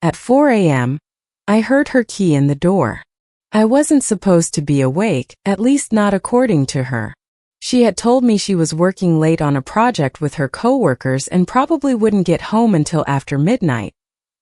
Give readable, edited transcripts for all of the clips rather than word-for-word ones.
At 4 a.m., I heard her key in the door. I wasn't supposed to be awake, at least not according to her. She had told me she was working late on a project with her coworkers and probably wouldn't get home until after midnight.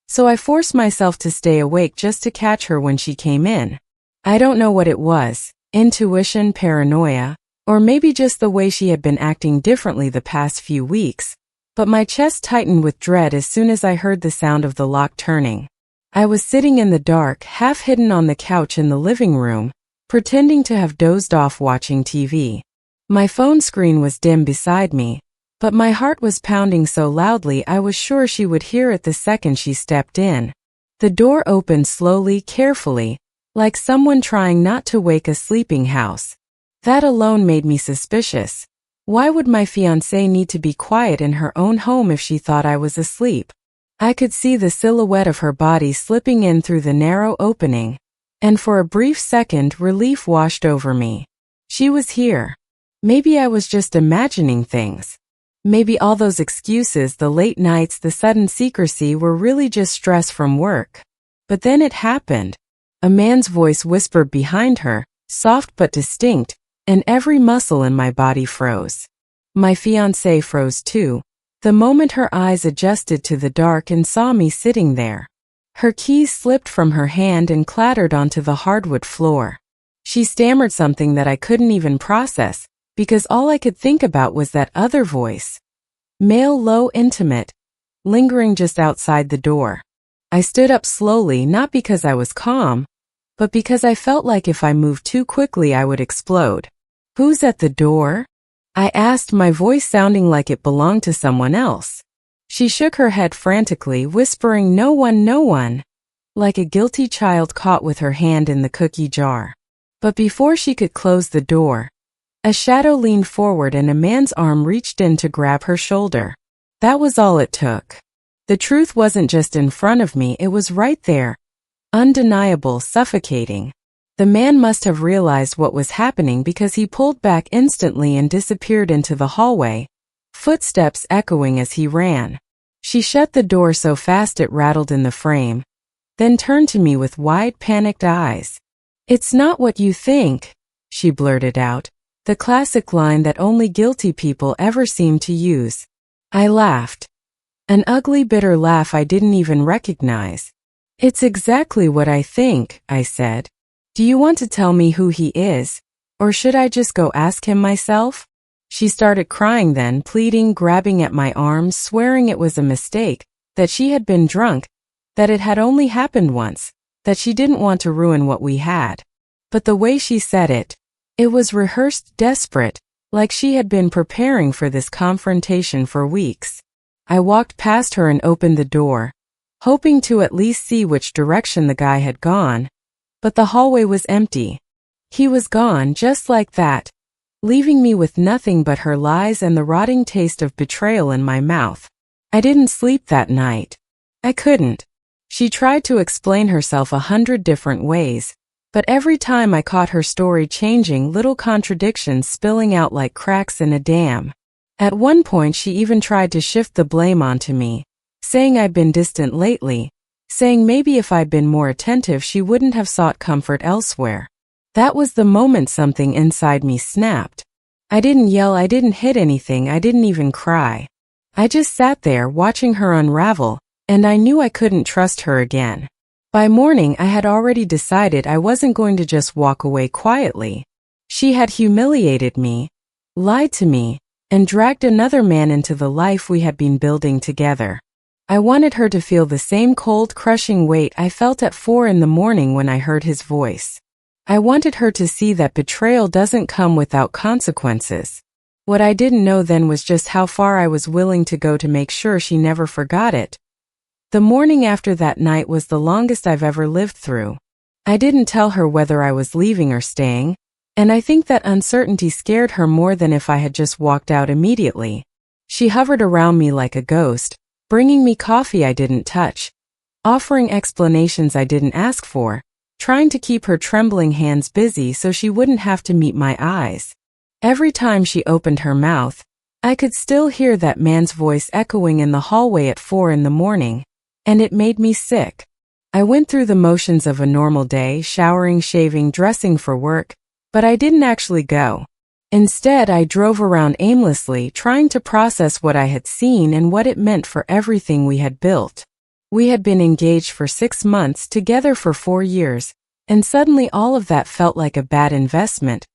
So I forced myself to stay awake just to catch her when she came in. I don't know what it was, intuition, paranoia, or maybe just the way she had been acting differently the past few weeks, but my chest tightened with dread as soon as I heard the sound of the lock turning. I was sitting in the dark, half hidden on the couch in the living room, pretending to have dozed off watching TV. My phone screen was dim beside me, but my heart was pounding so loudly I was sure she would hear it the second she stepped in. The door opened slowly, carefully, like someone trying not to wake a sleeping house. That alone made me suspicious. Why would my fiancée need to be quiet in her own home if she thought I was asleep? I could see the silhouette of her body slipping in through the narrow opening, and for a brief second relief washed over me. She was here. Maybe I was just imagining things. Maybe all those excuses, the late nights, the sudden secrecy were really just stress from work. But then it happened. A man's voice whispered behind her, soft but distinct, and every muscle in my body froze. My fiancée froze too, the moment her eyes adjusted to the dark and saw me sitting there. Her keys slipped from her hand and clattered onto the hardwood floor. She stammered something that I couldn't even process, because all I could think about was that other voice. Male, low, intimate, lingering just outside the door. I stood up slowly, not because I was calm, but because I felt like if I moved too quickly I would explode. "Who's at the door?" I asked, my voice sounding like it belonged to someone else. She shook her head frantically, whispering, "No one, no one," like a guilty child caught with her hand in the cookie jar. But before she could close the door, a shadow leaned forward and a man's arm reached in to grab her shoulder. That was all it took. The truth wasn't just in front of me, it was right there. Undeniable, suffocating. The man must have realized what was happening because he pulled back instantly and disappeared into the hallway, footsteps echoing as he ran. She shut the door so fast it rattled in the frame, then turned to me with wide, panicked eyes. "It's not what you think," she blurted out. The classic line that only guilty people ever seem to use. I laughed. An ugly, bitter laugh I didn't even recognize. "It's exactly what I think," I said. "Do you want to tell me who he is? Or should I just go ask him myself?" She started crying then, pleading, grabbing at my arms, swearing it was a mistake, that she had been drunk, that it had only happened once, that she didn't want to ruin what we had. But the way she said it, it was rehearsed, desperate, like she had been preparing for this confrontation for weeks. I walked past her and opened the door, hoping to at least see which direction the guy had gone, but the hallway was empty. He was gone just like that, leaving me with nothing but her lies and the rotting taste of betrayal in my mouth. I didn't sleep that night. I couldn't. She tried to explain herself 100 different ways, but every time I caught her story changing, little contradictions spilling out like cracks in a dam. At one point she even tried to shift the blame onto me, saying I'd been distant lately, saying maybe if I'd been more attentive she wouldn't have sought comfort elsewhere. That was the moment something inside me snapped. I didn't yell, I didn't hit anything, I didn't even cry. I just sat there watching her unravel, and I knew I couldn't trust her again. By morning I had already decided I wasn't going to just walk away quietly. She had humiliated me, lied to me, and dragged another man into the life we had been building together. I wanted her to feel the same cold, crushing weight I felt at 4 in the morning when I heard his voice. I wanted her to see that betrayal doesn't come without consequences. What I didn't know then was just how far I was willing to go to make sure she never forgot it. The morning after that night was the longest I've ever lived through. I didn't tell her whether I was leaving or staying, and I think that uncertainty scared her more than if I had just walked out immediately. She hovered around me like a ghost, bringing me coffee I didn't touch, offering explanations I didn't ask for, trying to keep her trembling hands busy so she wouldn't have to meet my eyes. Every time she opened her mouth, I could still hear that man's voice echoing in the hallway at 4 in the morning, and it made me sick. I went through the motions of a normal day, showering, shaving, dressing for work, but I didn't actually go. Instead, I drove around aimlessly, trying to process what I had seen and what it meant for everything we had built. We had been engaged for 6 months, together for 4 years, and suddenly all of that felt like a bad investment,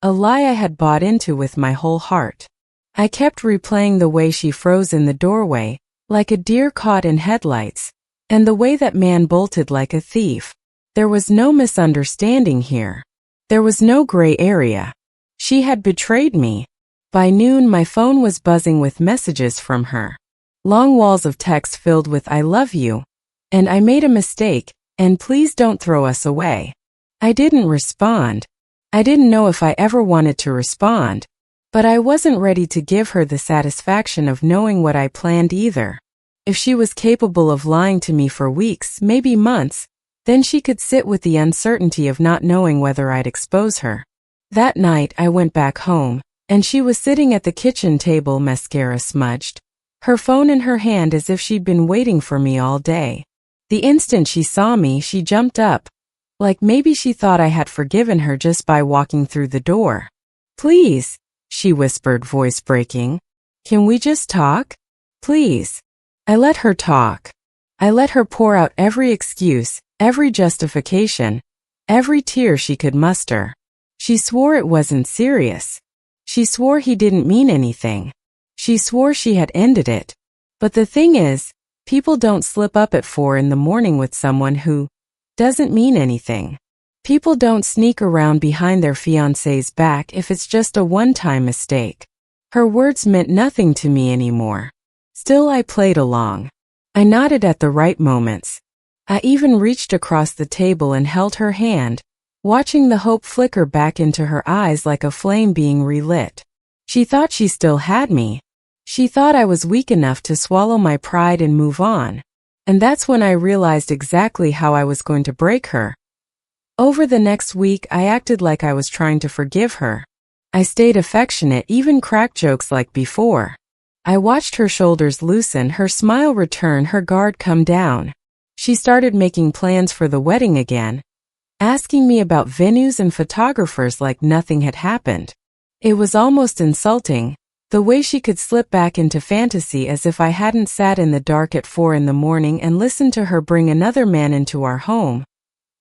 a lie I had bought into with my whole heart. I kept replaying the way she froze in the doorway, like a deer caught in headlights, and the way that man bolted like a thief. There was no misunderstanding here. There was no gray area. She had betrayed me. By noon, my phone was buzzing with messages from her. Long walls of text filled with "I love you," and "I made a mistake," and "please don't throw us away." I didn't respond. I didn't know if I ever wanted to respond, but I wasn't ready to give her the satisfaction of knowing what I planned either. If she was capable of lying to me for weeks, maybe months, then she could sit with the uncertainty of not knowing whether I'd expose her. That night, I went back home, and she was sitting at the kitchen table, mascara smudged, her phone in her hand as if she'd been waiting for me all day. The instant she saw me, she jumped up, like maybe she thought I had forgiven her just by walking through the door. "Please," she whispered, voice breaking. "Can we just talk? Please." I let her talk. I let her pour out every excuse, every justification, every tear she could muster. She swore it wasn't serious. She swore he didn't mean anything. She swore she had ended it. But the thing is, people don't slip up at 4 in the morning with someone who doesn't mean anything. People don't sneak around behind their fiancé's back if it's just a one-time mistake. Her words meant nothing to me anymore. Still, I played along. I nodded at the right moments. I even reached across the table and held her hand, watching the hope flicker back into her eyes like a flame being relit. She thought she still had me. She thought I was weak enough to swallow my pride and move on. And that's when I realized exactly how I was going to break her. Over the next week, I acted like I was trying to forgive her. I stayed affectionate, even cracked jokes like before. I watched her shoulders loosen, her smile return, her guard come down. She started making plans for the wedding again, asking me about venues and photographers like nothing had happened. It was almost insulting, the way she could slip back into fantasy as if I hadn't sat in the dark at 4 in the morning and listened to her bring another man into our home.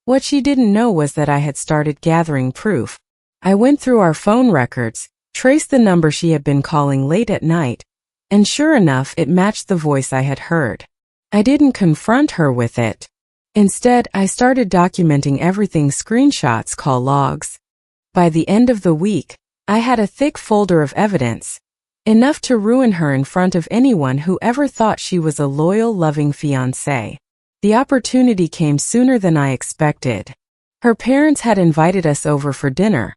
What she didn't know was that I had started gathering proof. I went through our phone records, traced the number she had been calling late at night, and sure enough, it matched the voice I had heard. I didn't confront her with it. Instead, I started documenting everything, screenshots, call logs. By the end of the week, I had a thick folder of evidence, enough to ruin her in front of anyone who ever thought she was a loyal, loving fiancé. The opportunity came sooner than I expected. Her parents had invited us over for dinner,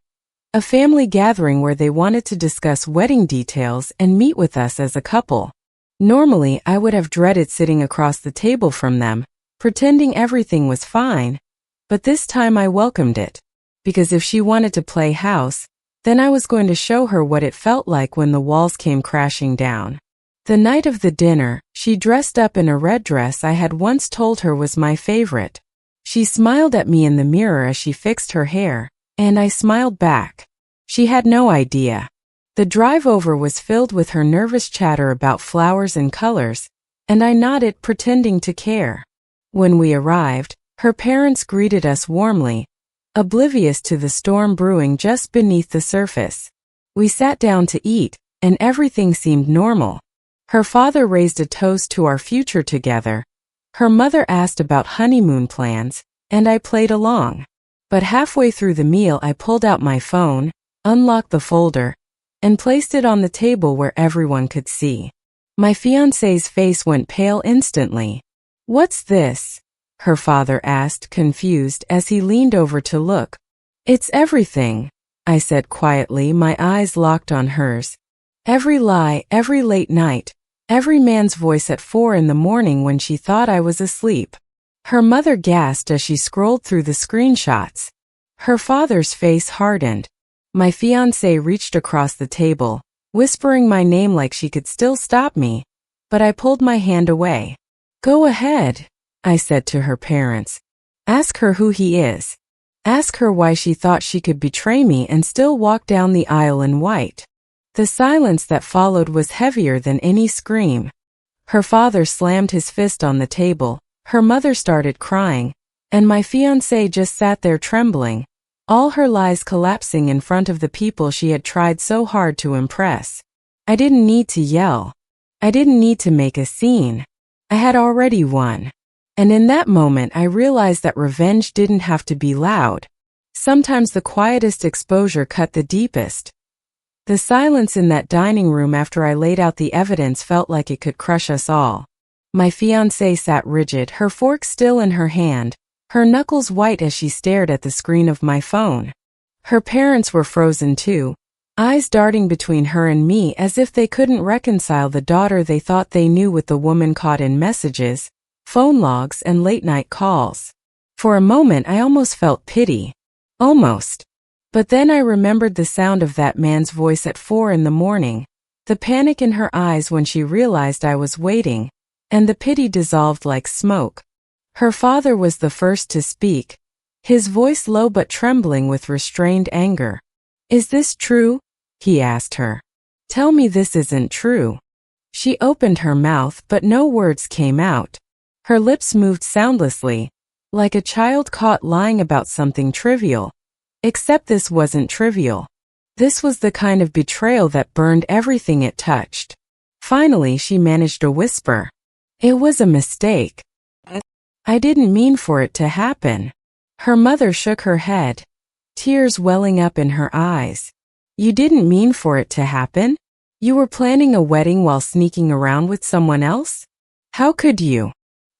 a family gathering where they wanted to discuss wedding details and meet with us as a couple. Normally, I would have dreaded sitting across the table from them, pretending everything was fine, but this time I welcomed it. Because if she wanted to play house, then I was going to show her what it felt like when the walls came crashing down. The night of the dinner, she dressed up in a red dress I had once told her was my favorite. She smiled at me in the mirror as she fixed her hair, and I smiled back. She had no idea. The drive over was filled with her nervous chatter about flowers and colors, and I nodded, pretending to care. When we arrived, her parents greeted us warmly, oblivious to the storm brewing just beneath the surface. We sat down to eat, and everything seemed normal. Her father raised a toast to our future together. Her mother asked about honeymoon plans, and I played along. But halfway through the meal, I pulled out my phone, unlocked the folder, and placed it on the table where everyone could see. My fiancé's face went pale instantly. "What's this?" her father asked, confused, as he leaned over to look. "It's everything," I said quietly, my eyes locked on hers. Every lie, every late night, every man's voice at 4 in the morning when she thought I was asleep. Her mother gasped as she scrolled through the screenshots. Her father's face hardened. My fiancé reached across the table, whispering my name like she could still stop me, but I pulled my hand away. "Go ahead," I said to her parents. Ask her who he is. Ask her why she thought she could betray me and still walk down the aisle in white. The silence that followed was heavier than any scream. Her father slammed his fist on the table, her mother started crying, and my fiancée just sat there trembling, all her lies collapsing in front of the people she had tried so hard to impress. I didn't need to yell. I didn't need to make a scene. I had already won. And in that moment I realized that revenge didn't have to be loud. Sometimes the quietest exposure cut the deepest. The silence in that dining room after I laid out the evidence felt like it could crush us all. My fiancée sat rigid, her fork still in her hand, her knuckles white as she stared at the screen of my phone. Her parents were frozen too, eyes darting between her and me as if they couldn't reconcile the daughter they thought they knew with the woman caught in messages, phone logs, and late-night calls. For a moment I almost felt pity. Almost. But then I remembered the sound of that man's voice at 4 a.m, the panic in her eyes when she realized I was waiting, and the pity dissolved like smoke. Her father was the first to speak, his voice low but trembling with restrained anger. Is this true? He asked her. Tell me this isn't true. She opened her mouth but no words came out. Her lips moved soundlessly, like a child caught lying about something trivial. Except this wasn't trivial. This was the kind of betrayal that burned everything it touched. Finally she managed a whisper. It was a mistake. I didn't mean for it to happen. Her mother shook her head, tears welling up in her eyes. You didn't mean for it to happen? You were planning a wedding while sneaking around with someone else? How could you?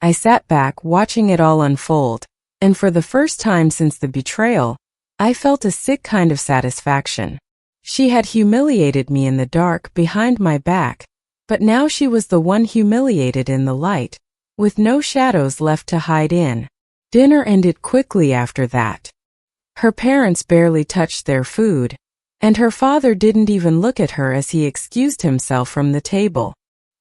I sat back watching it all unfold, and for the first time since the betrayal, I felt a sick kind of satisfaction. She had humiliated me in the dark behind my back, but now she was the one humiliated in the light, with no shadows left to hide in. Dinner ended quickly after that. Her parents barely touched their food, and her father didn't even look at her as he excused himself from the table.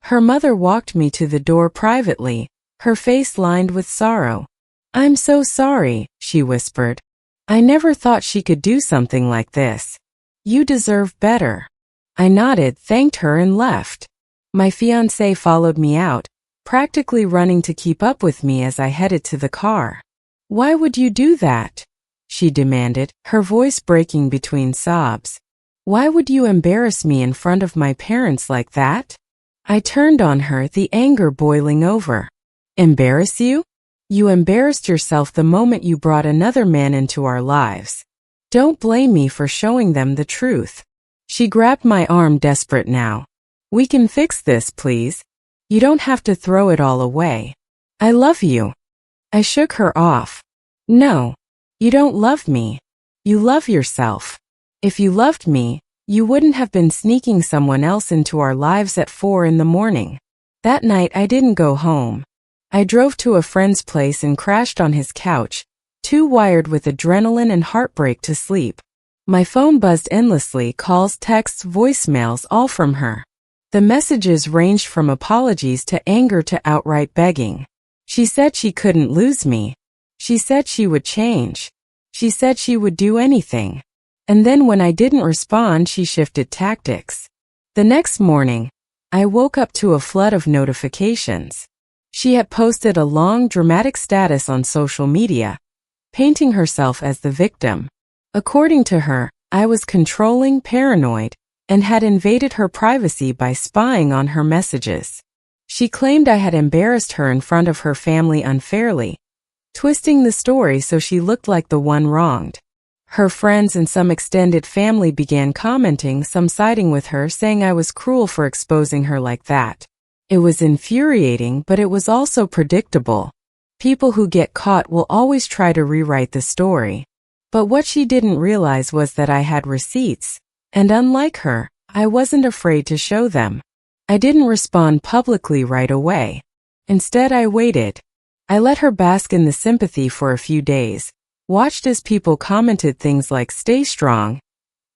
Her mother walked me to the door privately, her face lined with sorrow. I'm so sorry, she whispered. I never thought she could do something like this. You deserve better. I nodded, thanked her, and left. My fiancé followed me out, practically running to keep up with me as I headed to the car. Why would you do that? She demanded, her voice breaking between sobs. Why would you embarrass me in front of my parents like that? I turned on her, the anger boiling over. Embarrass you? You embarrassed yourself the moment you brought another man into our lives. Don't blame me for showing them the truth. She grabbed my arm, desperate now. We can fix this, please. You don't have to throw it all away. I love you. I shook her off. No. You don't love me. You love yourself. If you loved me, you wouldn't have been sneaking someone else into our lives at 4 a.m. That night I didn't go home. I drove to a friend's place and crashed on his couch, too wired with adrenaline and heartbreak to sleep. My phone buzzed endlessly, calls, texts, voicemails, all from her. The messages ranged from apologies to anger to outright begging. She said she couldn't lose me. She said she would change. She said she would do anything. And then when I didn't respond, she shifted tactics. The next morning, I woke up to a flood of notifications. She had posted a long, dramatic status on social media, painting herself as the victim. According to her, I was controlling, paranoid, and had invaded her privacy by spying on her messages. She claimed I had embarrassed her in front of her family unfairly, twisting the story so she looked like the one wronged. Her friends and some extended family began commenting, some siding with her, saying I was cruel for exposing her like that. It was infuriating, but it was also predictable. People who get caught will always try to rewrite the story. But what she didn't realize was that I had receipts, and unlike her, I wasn't afraid to show them. I didn't respond publicly right away. Instead, I waited. I let her bask in the sympathy for a few days, watched as people commented things like "stay strong,"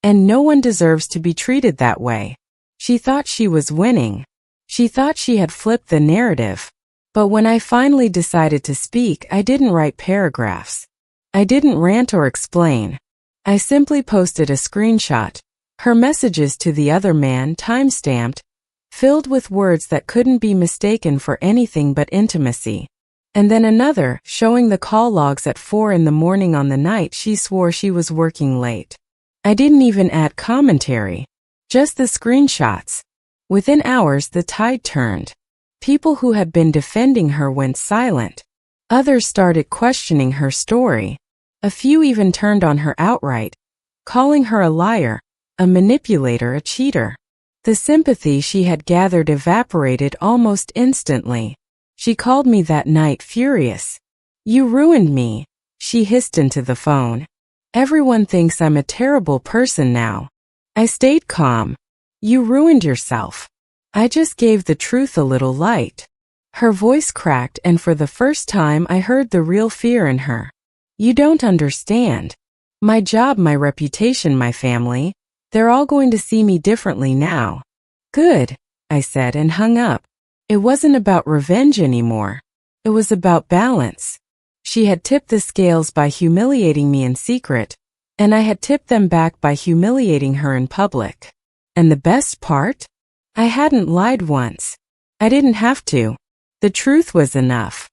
and "no one deserves to be treated that way." She thought she was winning. She thought she had flipped the narrative. But when I finally decided to speak, I didn't write paragraphs. I didn't rant or explain. I simply posted a screenshot. Her messages to the other man, time-stamped, filled with words that couldn't be mistaken for anything but intimacy. And then another, showing the call logs at 4 in the morning on the night she swore she was working late. I didn't even add commentary. Just the screenshots. Within hours, the tide turned. People who had been defending her went silent. Others started questioning her story. A few even turned on her outright, calling her a liar, a manipulator, a cheater. The sympathy she had gathered evaporated almost instantly. She called me that night furious. "You ruined me," she hissed into the phone. "Everyone thinks I'm a terrible person now." I stayed calm. "You ruined yourself. I just gave the truth a little light." Her voice cracked, and for the first time I heard the real fear in her. "You don't understand. My job, my reputation, my family, they're all going to see me differently now." "Good," I said and hung up. It wasn't about revenge anymore. It was about balance. She had tipped the scales by humiliating me in secret, and I had tipped them back by humiliating her in public. And the best part? I hadn't lied once. I didn't have to. The truth was enough.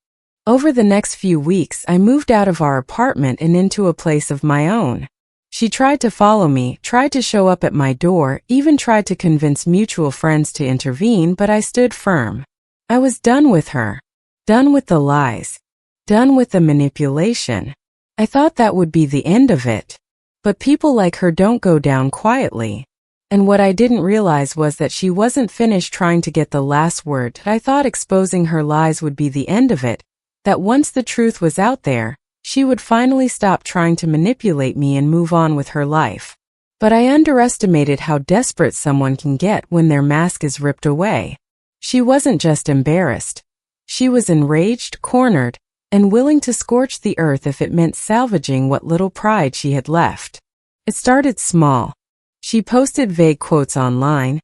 Over the next few weeks, I moved out of our apartment and into a place of my own. She tried to follow me, tried to show up at my door, even tried to convince mutual friends to intervene, but I stood firm. I was done with her. Done with the lies. Done with the manipulation. I thought that would be the end of it. But people like her don't go down quietly. And what I didn't realize was that she wasn't finished trying to get the last word. I thought exposing her lies would be the end of it, that once the truth was out there, she would finally stop trying to manipulate me and move on with her life. But I underestimated how desperate someone can get when their mask is ripped away. She wasn't just embarrassed. She was enraged, cornered, and willing to scorch the earth if it meant salvaging what little pride she had left. It started small. She posted vague quotes online,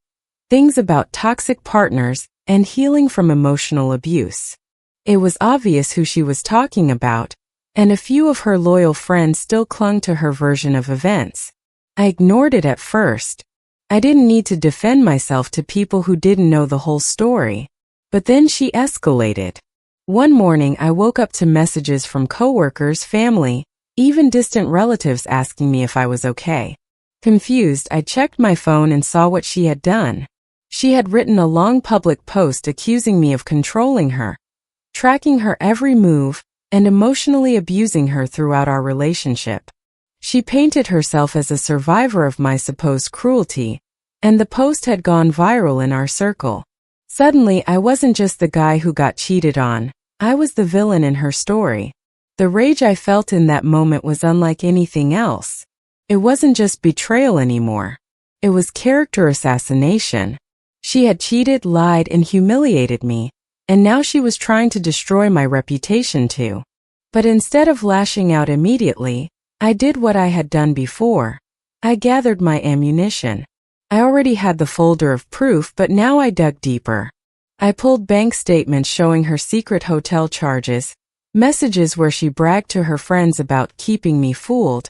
things about toxic partners and healing from emotional abuse. It was obvious who she was talking about, and a few of her loyal friends still clung to her version of events. I ignored it at first. I didn't need to defend myself to people who didn't know the whole story. But then she escalated. One morning I woke up to messages from coworkers, family, even distant relatives asking me if I was okay. Confused, I checked my phone and saw what she had done. She had written a long public post accusing me of controlling her, tracking her every move, and emotionally abusing her throughout our relationship. She painted herself as a survivor of my supposed cruelty, and the post had gone viral in our circle. Suddenly, I wasn't just the guy who got cheated on, I was the villain in her story. The rage I felt in that moment was unlike anything else. It wasn't just betrayal anymore. It was character assassination. She had cheated, lied, and humiliated me, and now she was trying to destroy my reputation too. But instead of lashing out immediately, I did what I had done before. I gathered my ammunition. I already had the folder of proof, but now I dug deeper. I pulled bank statements showing her secret hotel charges, messages where she bragged to her friends about keeping me fooled,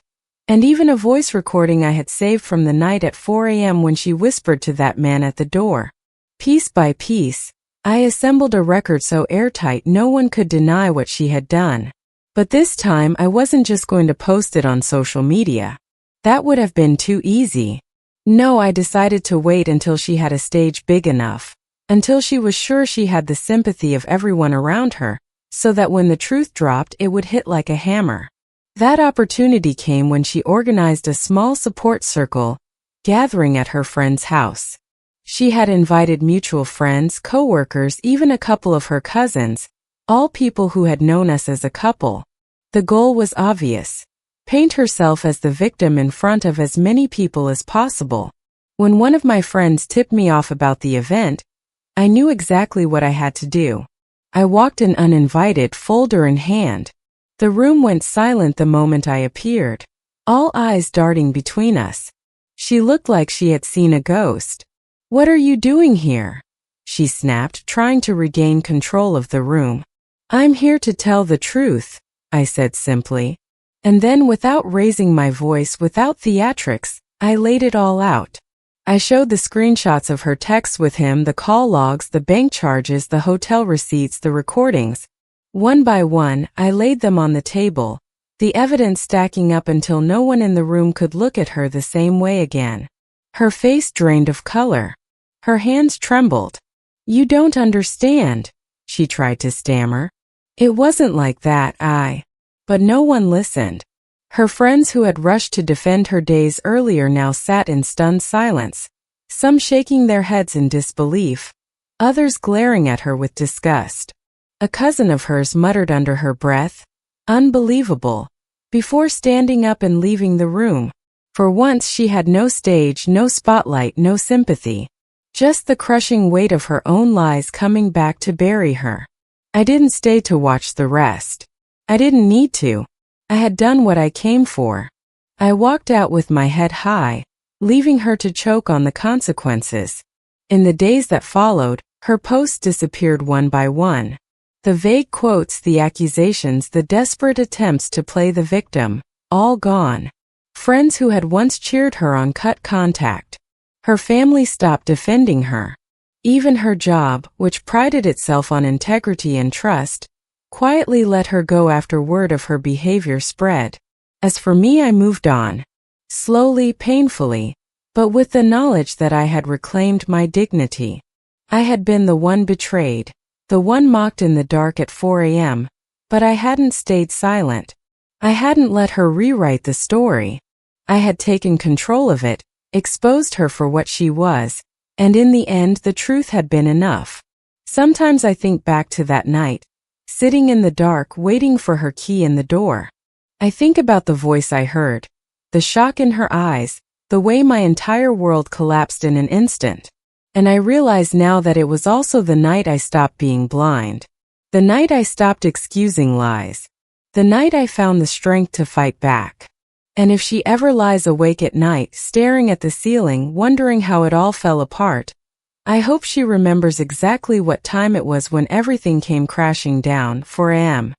and even a voice recording I had saved from the night at 4 a.m. when she whispered to that man at the door. Piece by piece, I assembled a record so airtight no one could deny what she had done. But this time I wasn't just going to post it on social media. That would have been too easy. No, I decided to wait until she had a stage big enough, until she was sure she had the sympathy of everyone around her, so that when the truth dropped it would hit like a hammer. That opportunity came when she organized a small support circle, gathering at her friend's house. She had invited mutual friends, co-workers, even a couple of her cousins, all people who had known us as a couple. The goal was obvious. Paint herself as the victim in front of as many people as possible. When one of my friends tipped me off about the event, I knew exactly what I had to do. I walked in uninvited, folder in hand. The room went silent the moment I appeared, all eyes darting between us. She looked like she had seen a ghost. "What are you doing here?" she snapped, trying to regain control of the room. "I'm here to tell the truth," I said simply. And then, without raising my voice, without theatrics, I laid it all out. I showed the screenshots of her texts with him, the call logs, the bank charges, the hotel receipts, the recordings. One by one, I laid them on the table, the evidence stacking up until no one in the room could look at her the same way again. Her face drained of color. Her hands trembled. "You don't understand," she tried to stammer. "It wasn't like that, But no one listened. Her friends who had rushed to defend her days earlier now sat in stunned silence, some shaking their heads in disbelief, others glaring at her with disgust. A cousin of hers muttered under her breath, "Unbelievable," before standing up and leaving the room. For once she had no stage, no spotlight, no sympathy. Just the crushing weight of her own lies coming back to bury her. I didn't stay to watch the rest. I didn't need to. I had done what I came for. I walked out with my head high, leaving her to choke on the consequences. In the days that followed, her posts disappeared one by one. The vague quotes, the accusations, the desperate attempts to play the victim, all gone. Friends who had once cheered her on cut contact. Her family stopped defending her. Even her job, which prided itself on integrity and trust, quietly let her go after word of her behavior spread. As for me, I moved on. Slowly, painfully, but with the knowledge that I had reclaimed my dignity. I had been the one betrayed, the one mocked in the dark at 4 a.m., but I hadn't stayed silent. I hadn't let her rewrite the story. I had taken control of it, exposed her for what she was, and in the end the truth had been enough. Sometimes I think back to that night, sitting in the dark waiting for her key in the door. I think about the voice I heard, the shock in her eyes, the way my entire world collapsed in an instant. And I realize now that it was also the night I stopped being blind. The night I stopped excusing lies. The night I found the strength to fight back. And if she ever lies awake at night, staring at the ceiling, wondering how it all fell apart, I hope she remembers exactly what time it was when everything came crashing down. 4 a.m.